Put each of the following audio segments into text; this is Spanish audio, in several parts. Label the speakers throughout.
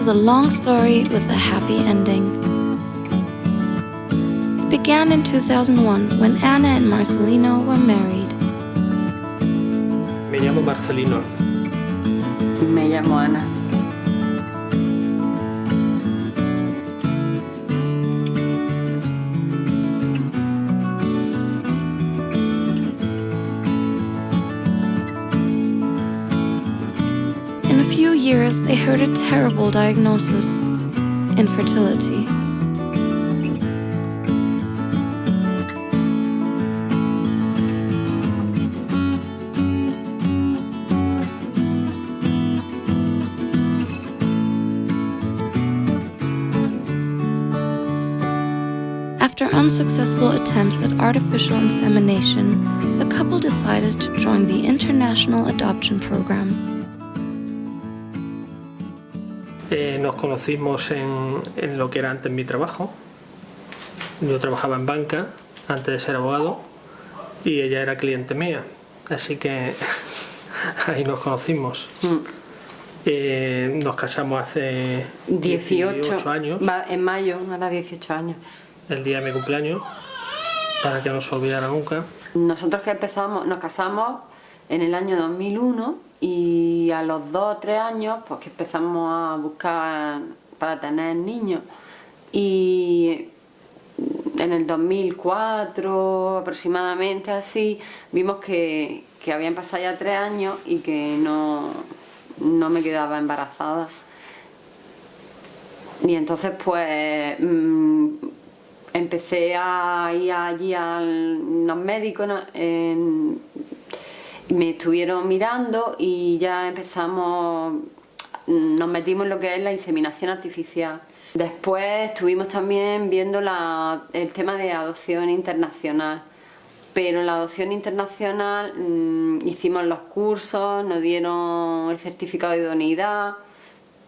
Speaker 1: is a long story with a happy ending. It began in 2001 when Anna and Marcelino were married.
Speaker 2: Me llamo Marcelino.
Speaker 3: Me llamo Ana.
Speaker 1: In a few years, they heard a terrible diagnosis: infertility. After unsuccessful attempts at artificial insemination, the couple decided to join the International Adoption Program.
Speaker 2: Nos conocimos en lo que era antes mi trabajo. Yo trabajaba en banca antes de ser abogado y ella era cliente mía, así que ahí nos conocimos. Nos casamos hace 18 años.
Speaker 3: En mayo, ahora 18 años.
Speaker 2: El día de mi cumpleaños, para que no se olvidara nunca.
Speaker 3: Nosotros nos casamos en el año 2001 y a los 2 o 3 años pues que empezamos a buscar para tener niños, y en el 2004 aproximadamente, así, vimos que habían pasado ya 3 años y que no me quedaba embarazada. Y entonces pues empecé a ir allí a los médicos, me estuvieron mirando y ya nos metimos en lo que es la inseminación artificial. Después estuvimos también viendo el tema de adopción internacional, pero en la adopción internacional hicimos los cursos, nos dieron el certificado de idoneidad,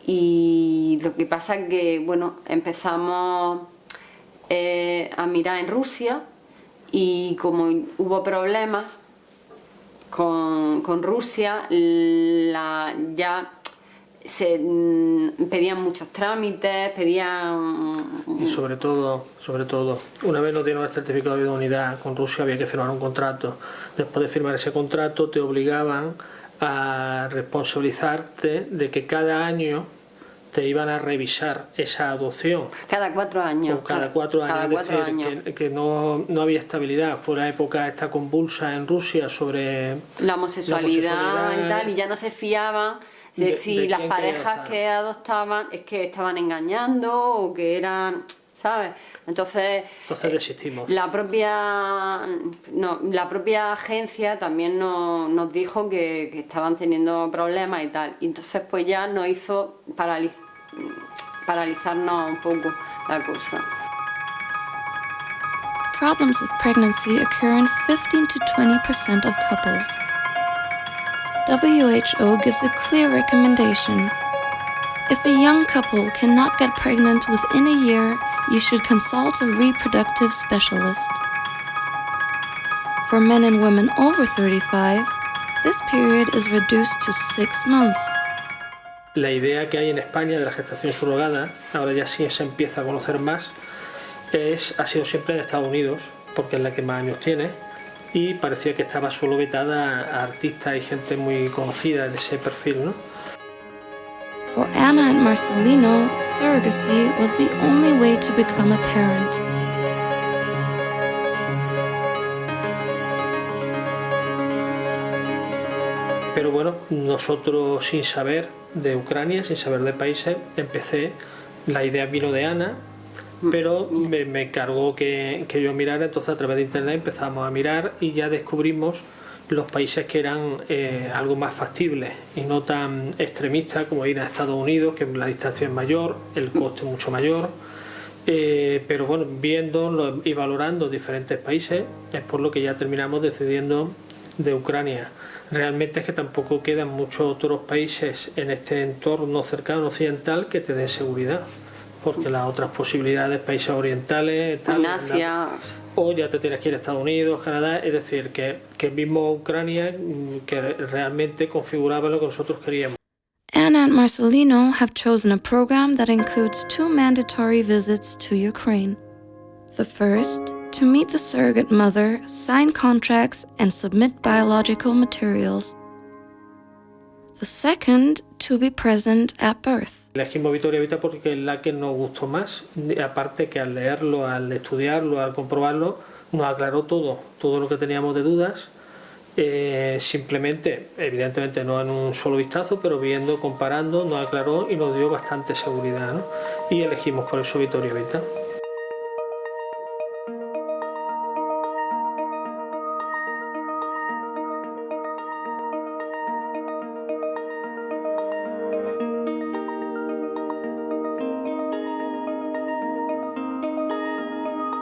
Speaker 3: y lo que pasa es que bueno, empezamos a mirar en Rusia, y como hubo problemas con Rusia, ya se pedían muchos trámites,
Speaker 2: y sobre todo, una vez nos dieron el certificado de idoneidad con Rusia, había que firmar un contrato. Después de firmar ese contrato te obligaban a responsabilizarte de que cada año te iban a revisar esa adopción.
Speaker 3: Cada 4 años.
Speaker 2: O cada 4 años, es decir, que no había estabilidad. Fue la época esta convulsa en Rusia sobre
Speaker 3: la homosexualidad y tal, y ya no se fiaban de si las parejas que adoptaban es que estaban engañando o que eran, ¿sabes? Entonces
Speaker 2: desistimos.
Speaker 3: La propia agencia también nos dijo que estaban teniendo problemas y tal, y entonces pues ya nos hizo paralizarnos un poco la cosa.
Speaker 1: Problems with pregnancy occur in 15 to 20% of couples. WHO gives a clear recommendation. If a young couple cannot get pregnant within a year, you should consult a reproductive specialist. For men and women over 35, this period is reduced to 6 months.
Speaker 2: La idea que hay en España de la gestación subrogada, ahora ya sí se empieza a conocer más, ha sido siempre en Estados Unidos, porque es la que más años tiene, y parecía que estaba solo vetada a artistas y gente muy conocida de ese perfil, ¿no?
Speaker 1: For Anna and Marcelino, surrogacy was the only way to become a parent.
Speaker 2: Pero bueno, nosotros sin saber de Ucrania, sin saber de países, la idea vino de Ana, pero me encargó que yo mirara, entonces a través de internet empezamos a mirar y ya descubrimos los países que eran algo más factibles y no tan extremistas como ir a Estados Unidos, que la distancia es mayor, el coste es mucho mayor, pero bueno, viendo y valorando diferentes países es por lo que ya terminamos decidiendo de Ucrania. Realmente es que tampoco quedan muchos otros países en este entorno cercano occidental que te den seguridad, porque las otras posibilidades, países orientales,
Speaker 3: en Asia,
Speaker 2: o ya te tienes que ir a Estados Unidos, Canadá, es decir, que mismo Ucrania, que realmente configuraba lo que nosotros queríamos.
Speaker 1: Diana and Marcelino have chosen a program that includes 2 mandatory visits to Ukraine. The first, to meet the surrogate mother, sign contracts, and submit biological materials. The second, to be present at birth.
Speaker 2: Elegimos Vitoria Vita porque es la que nos gustó más, aparte que al leerlo, al estudiarlo, al comprobarlo, nos aclaró todo lo que teníamos de dudas. Simplemente, evidentemente no en un solo vistazo, pero viendo, comparando, nos aclaró y nos dio bastante seguridad, ¿no? Y elegimos por eso Vitoria Vita.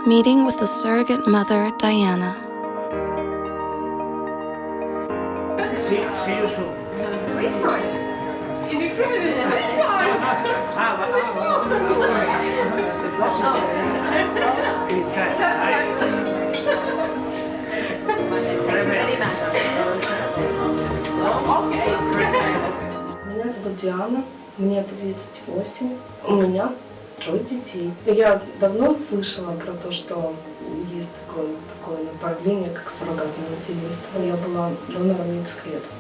Speaker 1: Meeting with the surrogate mother, Diana.
Speaker 2: Sí, yo soy.
Speaker 4: Меня зовут Диана, мне 38, у меня 3 детей. Я давно слышала про то, что есть такое направление, как суррогатное материнство. Я была донором яйцеклеток.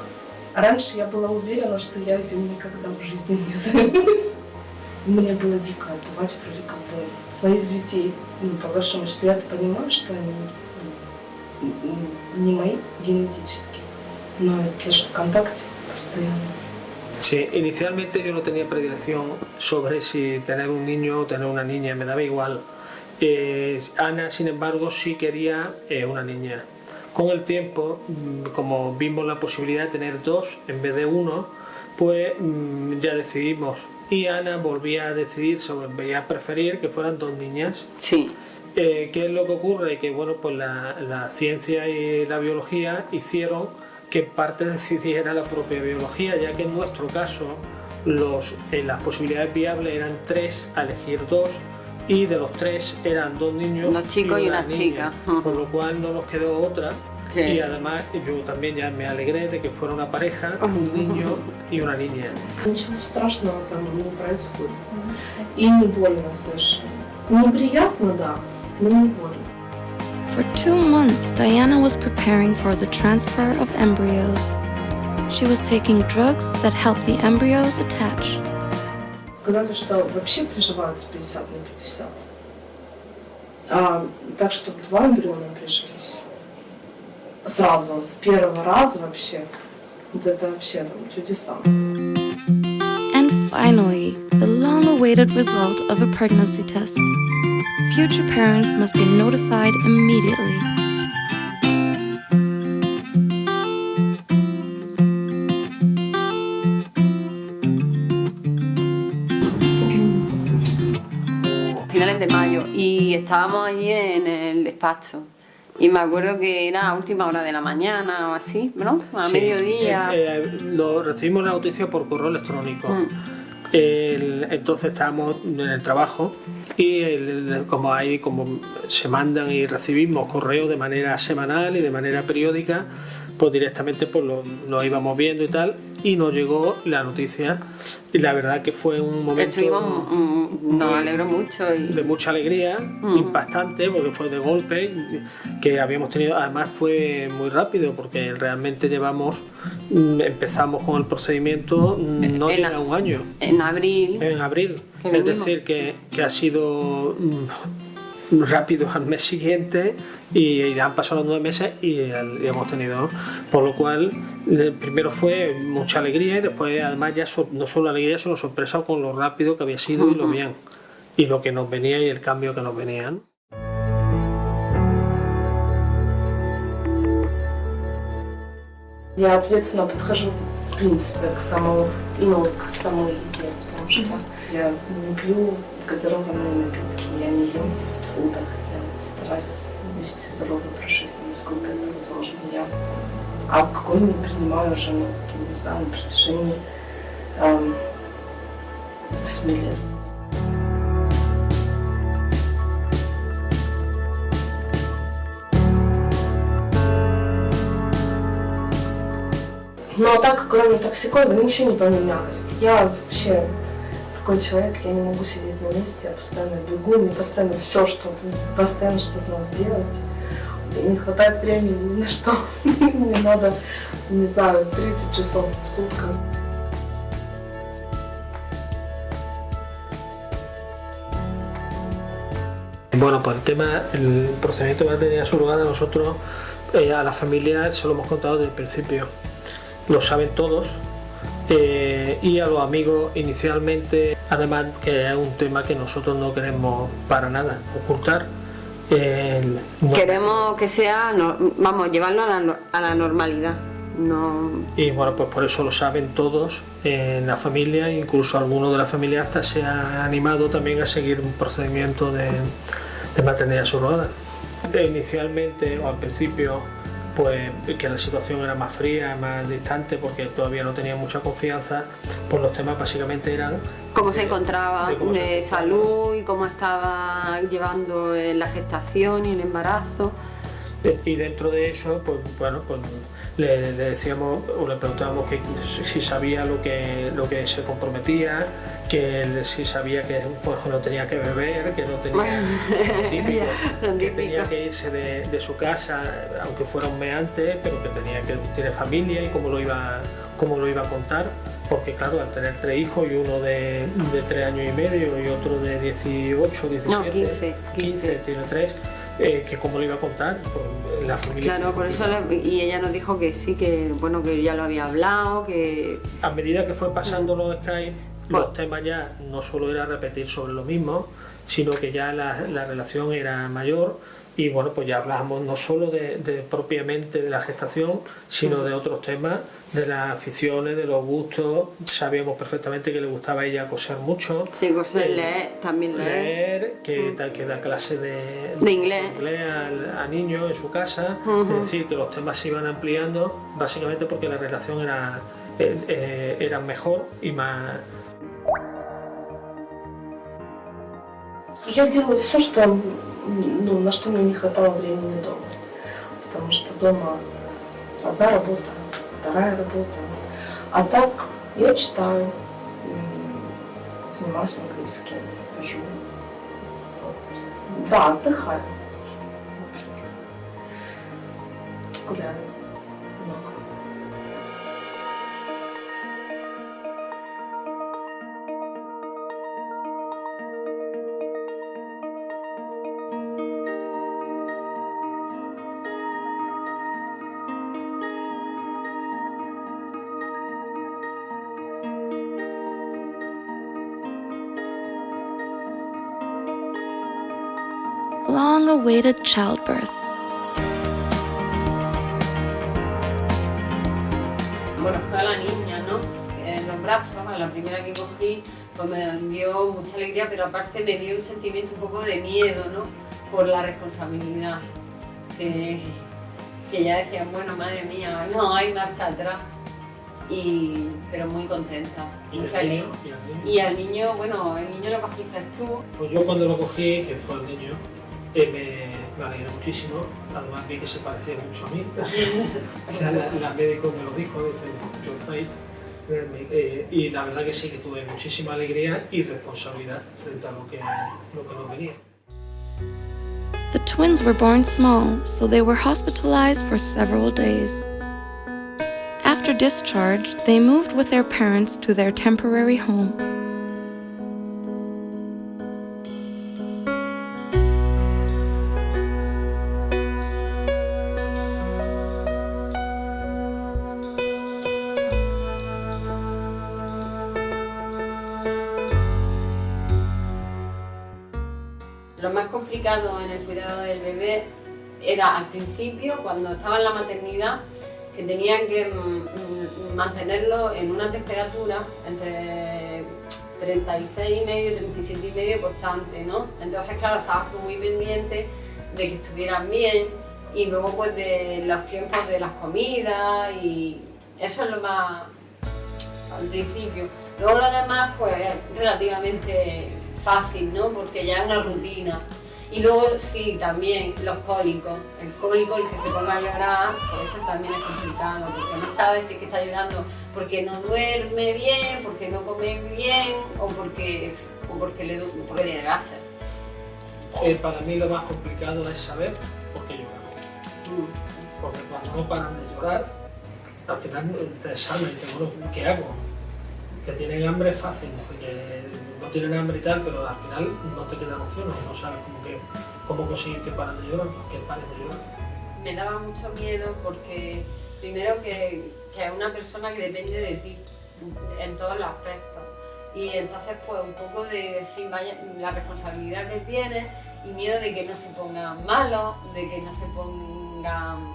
Speaker 4: Раньше я была уверена, что я этим никогда в жизни не займусь. Мне было дико отдавать вроде как бы своих детей. По большому счету, я понимаю, что они не мои генетически, но я же в контакте постоянно.
Speaker 2: Sí, inicialmente yo no tenía predilección sobre si tener un niño o tener una niña, me daba igual. Ana, sin embargo, sí quería una niña. Con el tiempo, como vimos la posibilidad de tener 2 en vez de 1, pues ya decidimos. Y Ana volvía a decidir, volvía a preferir que fueran 2 niñas.
Speaker 3: Sí.
Speaker 2: ¿Qué es lo que ocurre? Que bueno, pues la ciencia y la biología hicieron que parte decidiera la propia biología, ya que en nuestro caso las posibilidades viables eran 3 a elegir 2 y de los 3 eran 2 niños,
Speaker 3: 2 chicos y una
Speaker 2: niña,
Speaker 3: chica.
Speaker 2: con lo cual no nos quedó otra.
Speaker 3: Sí.
Speaker 2: Y además yo también ya me alegré de que fuera una pareja, un niño y una niña.
Speaker 4: Ничего страшного там не происходит. И не больно совершенно. Неприятно, да, но не больно.
Speaker 1: For 2 months, Diana was preparing for the transfer of embryos. She was taking drugs that help the embryos attach.
Speaker 4: Сказали, что вообще приживаются 50 на 50. Так, чтобы 2 эмбриона прижились. Сразу, с первого раза вообще. Вот это вообще там чудеса.
Speaker 1: And finally, the long-awaited result of a pregnancy test. Future parents must be notified immediately.
Speaker 3: Finales de mayo y estábamos allí en el despacho y me acuerdo que era a última hora de la mañana o así, ¿no? A
Speaker 2: Sí,
Speaker 3: mediodía.
Speaker 2: Recibimos la noticia por correo electrónico. Entonces estábamos en el trabajo y como se mandan y recibimos correos de manera semanal y de manera periódica, pues directamente pues lo íbamos viendo y tal, y nos llegó la noticia y la verdad que fue un momento
Speaker 3: Nos alegró mucho
Speaker 2: de mucha alegría, impactante, porque fue de golpe, que habíamos tenido, además fue muy rápido, porque realmente empezamos con el procedimiento, no llega a un año.
Speaker 3: En abril.
Speaker 2: En abril, es decir, que ha sido rápido al mes siguiente y ya han pasado los 9 meses y hemos tenido, ¿no? Por lo cual primero fue mucha alegría y después además ya no solo alegría sino sorpresa con lo rápido que había sido y lo bien y lo que nos venía y el cambio que nos venían.
Speaker 4: Я ответственно подхожу, в принципе, к самой еде, потому что я не пью газированные напитки, я не ем в фастфудах, я стараюсь вести здоровый образ жизни, насколько это возможно. Я алкоголь не принимаю уже, не знаю, на протяжении 8 лет. Но так, кроме токсикоза, ничего не поменялось. Я вообще такой человек, я не могу сидеть на месте, я постоянно бегу, мне постоянно все что-то, постоянно что-то надо делать. И не хватает времени ни на что. Мне надо, не знаю, 30 часов в сутках.
Speaker 2: Bueno, pues el procedimiento de maternidad subrogada nosotros a la familia se lo hemos contado desde el principio. Lo saben todos y a los amigos inicialmente, además que es un tema que nosotros no queremos para nada ocultar. No.
Speaker 3: Queremos que sea, vamos, llevarlo a la normalidad. No.
Speaker 2: Y bueno, pues por eso lo saben todos en la familia, incluso alguno de la familia hasta se ha animado también a seguir un procedimiento de maternidad subrogada. Inicialmente o al principio, pues que la situación era más fría, más distante, porque todavía no tenía mucha confianza, pues los temas básicamente eran
Speaker 3: cómo se encontraba de salud y cómo estaba llevando la gestación y el embarazo.
Speaker 2: Y dentro de eso, pues bueno, pues le decíamos o le preguntábamos que si sabía lo que se comprometía, que si sabía que pues, no tenía que beber, que no tenía lo típico, que tenía que irse de su casa, aunque fuera un mes antes, pero que tiene familia y cómo lo iba a contar, porque claro, al tener 3 hijos y uno de 3 años y medio y otro de 18, 17,
Speaker 3: no,
Speaker 2: 15 tiene 3. Que cómo lo iba a contar por la familia.
Speaker 3: Claro, por eso y ella nos dijo que sí, que bueno, que ya lo había hablado, que
Speaker 2: a medida que fue pasando los Skype, los temas ya no solo era repetir sobre lo mismo, sino que ya la relación era mayor y bueno, pues ya hablábamos no solo de propiamente de la gestación, sino de otros temas, de las aficiones, de los gustos. Sabíamos perfectamente que le gustaba a ella coser mucho.
Speaker 3: Sí, coser, leer, también
Speaker 2: leer, que da clases de
Speaker 3: inglés
Speaker 2: a niños en su casa. Es decir, que los temas se iban ampliando, básicamente porque la relación era mejor y más.
Speaker 4: Я делаю все, что, на что мне не хватало времени дома. Потому что дома одна работа, вторая работа. А так я читаю, занимаюсь английским, хожу. Да, отдыхаю. Гуляю много.
Speaker 1: Long-awaited childbirth.
Speaker 3: Bueno, fue a la niña, ¿no? En los brazos, a la primera que cogí, pues me dio mucha alegría, pero aparte me dio un sentimiento un poco de miedo, ¿no? Por la responsabilidad. Que ya decía, bueno, madre mía, no hay marcha atrás. Pero muy contenta, muy feliz. Y al niño, bueno, el niño lo cogiste tú.
Speaker 2: Pues yo cuando lo cogí, que fue el niño, me alegré muchísimo, además vi que se parecía mucho a mí. O sea, la médico me lo dijo, dice, your face. Y la verdad que sí que tuve muchísima alegría y responsabilidad frente a lo que nos venía.
Speaker 1: The twins were born small, so they were hospitalized for several days. After discharge, they moved with their parents to their temporary home.
Speaker 3: Lo más complicado en el cuidado del bebé era al principio, cuando estaba en la maternidad, que tenían que mantenerlo en una temperatura entre 36,5 y 37,5 constante, ¿no? Entonces, claro, estabas tú muy pendiente de que estuvieran bien y luego pues de los tiempos de las comidas y eso es lo más al principio. Luego lo demás pues es relativamente fácil, ¿no? Porque ya es una rutina. Y luego sí, también los cólicos. El cólico, el que se ponga a llorar, por eso también es complicado, porque no sabe si es que está llorando porque no duerme bien, porque no come bien o porque tiene gases.
Speaker 2: Para mí lo más complicado es saber por qué lloran. Porque cuando no paran de llorar, al final te desarma y dices, bueno, ¿qué hago? Que tienen hambre es fácil, porque no tienen hambre y tal, pero al final no te quedan opciones, no sabes cómo conseguir que paren de llorar, que paren de llorar.
Speaker 3: Me daba mucho miedo porque primero que es una persona que depende de ti en todos los aspectos. Y entonces pues un poco de decir, vaya, la responsabilidad que tiene y miedo de que no se pongan malos, de que no se pongan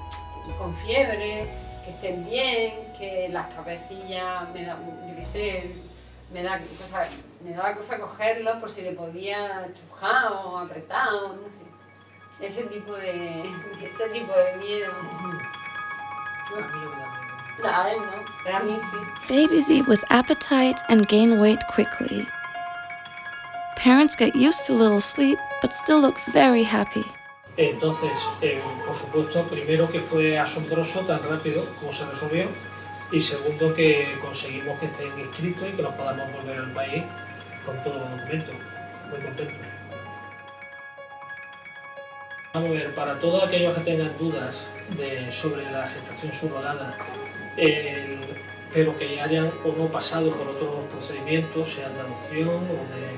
Speaker 3: con fiebre, que estén bien, que las cabecillas, yo qué sé, me daba cosa cogerlos por si le podía estrujar o apretar, o no sé. Ese tipo de miedo.
Speaker 2: A mí no me da miedo.
Speaker 3: No, a él no, pero a mí sí.
Speaker 1: Babies eat with appetite and gain weight quickly. Parents get used to little sleep, but still look very happy.
Speaker 2: Entonces, por supuesto, primero que fue asombroso tan rápido como se resolvió, y segundo que conseguimos que estén inscritos y que nos podamos volver al país con todos los documentos. Muy contentos. Vamos a ver, para todos aquellos que tengan dudas sobre la gestación subrogada, pero que hayan o no pasado por otros procedimientos, sean de adopción o de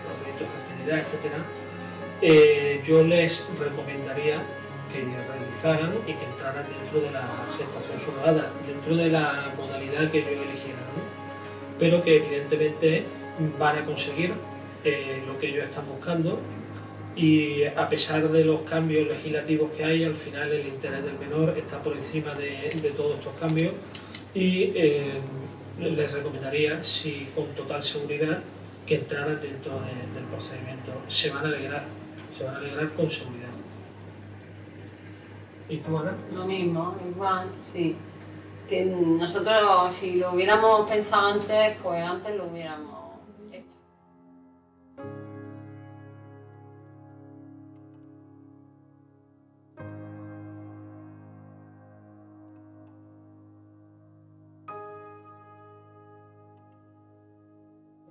Speaker 2: procedimientos de fertilidad, etc., yo les recomendaría que realizaran y que entraran dentro de la gestación subrogada, dentro de la modalidad que ellos eligieran, ¿no? Pero que evidentemente van a conseguir lo que ellos están buscando, y a pesar de los cambios legislativos que hay, al final el interés del menor está por encima de todos estos cambios, y les recomendaría, sí, con total seguridad, que entraran dentro del procedimiento. Se van a alegrar con seguridad. ¿Y tú, Ana?
Speaker 3: Lo mismo, igual, sí. Que nosotros, si lo hubiéramos pensado antes, pues antes lo hubiéramos hecho.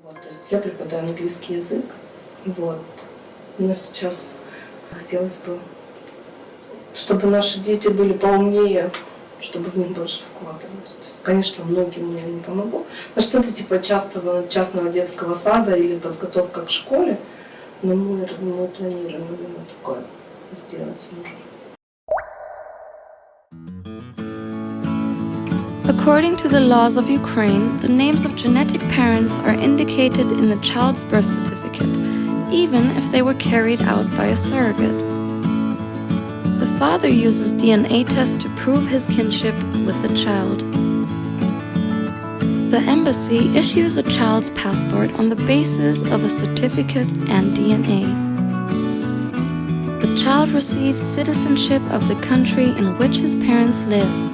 Speaker 4: Вот, то есть я преподаю английский язык. Вот. Но сейчас хотелось бы, чтобы наши дети были поумнее, чтобы в них больше вкладывались. Конечно, многим я не помогу. Но что-то типа частного детского сада или подготовка к школе, но мы планируем именно такое сделать.
Speaker 1: According to the laws of Ukraine, the names of genetic parents are indicated in the child's birth certificate, even if they were carried out by a surrogate. The father uses DNA tests to prove his kinship with the child. The embassy issues a child's passport on the basis of a certificate and DNA. The child receives citizenship of the country in which his parents live.